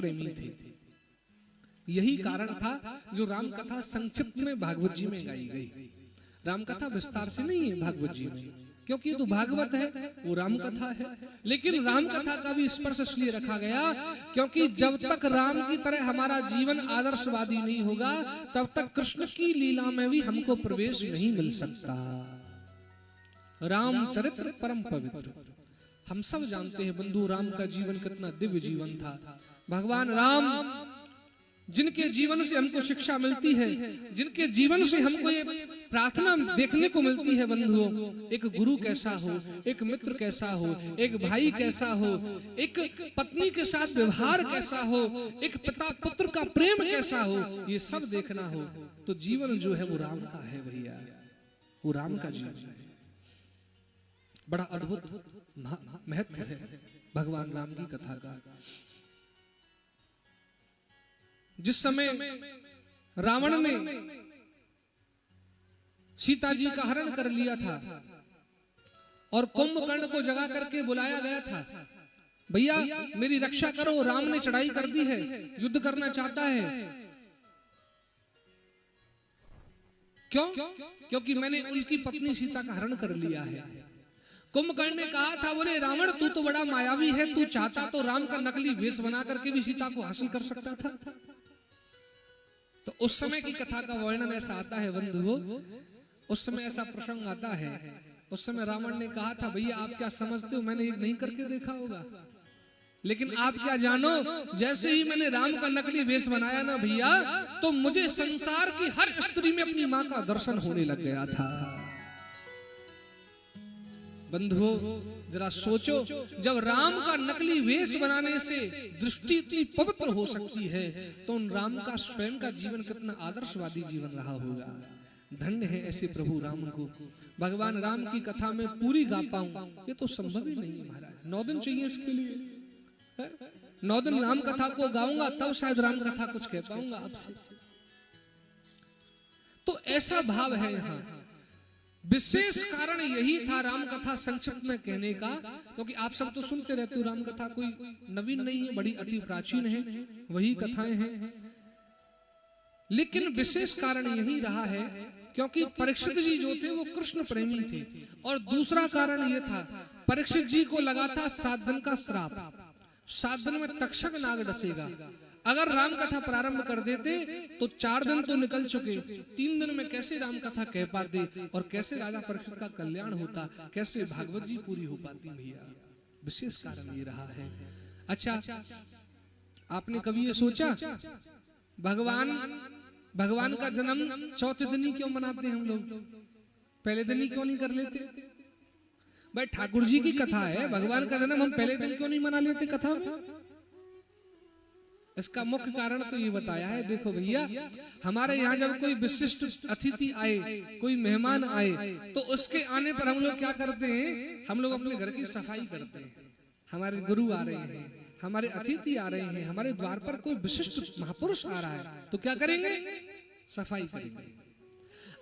प्रेमी थे। यही कारण था जो राम कथा संक्षिप्त में भागवत जी में गाई गई। राम कथा विस्तार से नहीं है भागवत जी में, क्योंकि ये तो भागवत है, वो राम कथा है। लेकिन राम कथा का भी स्पर्श इसलिए रखा गया क्योंकि जब तक राम की तरह हमारा जीवन आदर्शवादी नहीं होगा, तब तक कृष्ण की लीला में भी हमको प्रवेश नहीं मिल सकता। राम चरित्र परम पवित्र, हम सब जानते हैं बंधु, राम का जीवन कितना दिव्य जीवन था। भगवान राम जिनके जीवन से हमको शिक्षा मिलती है, जिनके जीवन से हमको ये प्रार्थना देखने को मिलती है बंधुओं, एक गुरु कैसा हो, एक मित्र कैसा हो, एक भाई कैसा हो, एक पत्नी के साथ व्यवहार कैसा हो, एक पिता पुत्र का प्रेम कैसा हो, ये सब देखना हो तो जीवन जो है वो राम का है भैया, वो राम का जीवन है। बड़ा अद्भुत महत्व है भगवान राम की कथा का। जिस समय रावण ने सीता जी का हरण कर लिया था और कुंभकर्ण को जगा करके बुलाया गया था, भैया मेरी रक्षा करो, राम ने चढ़ाई कर दी है, युद्ध करना चाहता है। क्यों? क्योंकि मैंने उनकी पत्नी सीता का हरण कर लिया है। कुंभकर्ण ने कहा था, बोले रावण तू तो बड़ा मायावी है, तू चाहता तो राम का नकली वेश बना करके भी सीता को हासिल कर सकता था। तो उस समय की कथा का वर्णन ऐसा आता है बंधुओं, उस समय ऐसा प्रसंग आता है, उस समय रावण ने कहा था, भैया आप क्या समझते हो, मैंने ये नहीं करके देखा होगा, लेकिन आप क्या जानो, जैसे ही मैंने राम का नकली वेश बनाया ना भैया, तो मुझे संसार की हर स्त्री में अपनी माँ का दर्शन होने लग गया था। बंधुओं जरा सोचो, जब राम का नकली वेश बनाने से दृष्टि इतनी पवित्र हो सकती है, तो उन राम का स्वयं का जीवन कितना आदर्शवादी जीवन रहा होगा। धन्य है ऐसे प्रभु राम को। भगवान राम की कथा में पूरी गा पाऊं ये तो संभव ही नहीं महाराज, 9 दिन चाहिए इसके लिए। 9 दिन राम कथा को गाऊंगा तब शायद राम कथा कुछ कह पाऊंगा आपसे। तो ऐसा भाव है यहाँ। विशेष कारण यही था राम कथा संक्षिप्त में कहने का, क्योंकि आप सब तो सुनते रहते हो, राम कथा कोई नवीन नहीं है, बड़ी अति प्राचीन है, वही कथाएं हैं। लेकिन विशेष कारण यही रहा है क्योंकि परीक्षित जी जो थे वो कृष्ण प्रेमी थे, और दूसरा कारण ये था, परीक्षित जी को लगा था 7 दिन का श्राप, 7 दिन में तक्षक नाग डसेगा। अगर राम कथा प्रारंभ कर देते तो 4 दिन तो निकल चुके, 3 दिन में कैसे राम कथा कह पाते, और कैसे राजा परीक्षित का कल्याण होता, कैसे भागवत जी पूरी हो पाती भैया। विशेष कारण ये रहा है। अच्छा, आपने कभी ये सोचा भगवान का जन्म चौथे दिन ही क्यों मनाते हैं हम लोग, पहले दिन ही क्यों नहीं कर लेते? भाई ठाकुर जी की कथा है, भगवान का जन्म हम पहले दिन क्यों नहीं मना लेते कथा में? इसका मुख्य कारण तो ये बताया है। देखो भैया, हमारे यहाँ जब कोई विशिष्ट अतिथि आए, कोई मेहमान आए, तो उसके आने पर हम लोग क्या करते हैं, हम लोग अपने घर की सफाई करते हैं। हमारे गुरु आ रहे हैं, हमारे अतिथि आ रहे हैं, हमारे द्वार पर कोई विशिष्ट महापुरुष आ रहा है, तो क्या करेंगे, सफाई करेंगे।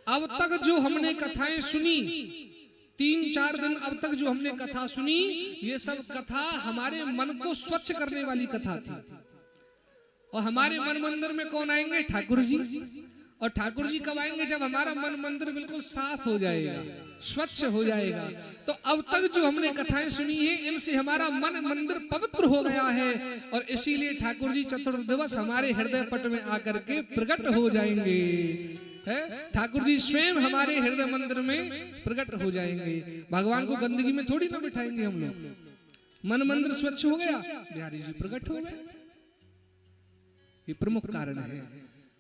अब तक जो हमने कथाएं सुनी, 3-4 दिन अब तक जो हमने कथा सुनी, ये सब कथा हमारे मन को स्वच्छ करने वाली कथा थी। और हमारे मन मंदिर में कौन आएंगे, ठाकुर जी। और ठाकुर जी कब आएंगे, जब हमारा मन मंदिर बिल्कुल साफ हो जाएगा, स्वच्छ हो जाएगा। तो अब तक जो हमने कथाएं सुनी है, इनसे हमारा मन मंदिर पवित्र हो गया है, और इसीलिए ठाकुर जी चतुर्दिवस हमारे हृदय पट में आकर के प्रकट हो जाएंगे। ठाकुर जी स्वयं हमारे हृदय मंदिर में प्रकट हो जाएंगे। भगवान को गंदगी में थोड़ी ना बिठाएंगे हम लोग। मन मंदिर स्वच्छ हो गया, बिहारी जी प्रकट हो गए। ये प्रमुख कारण है।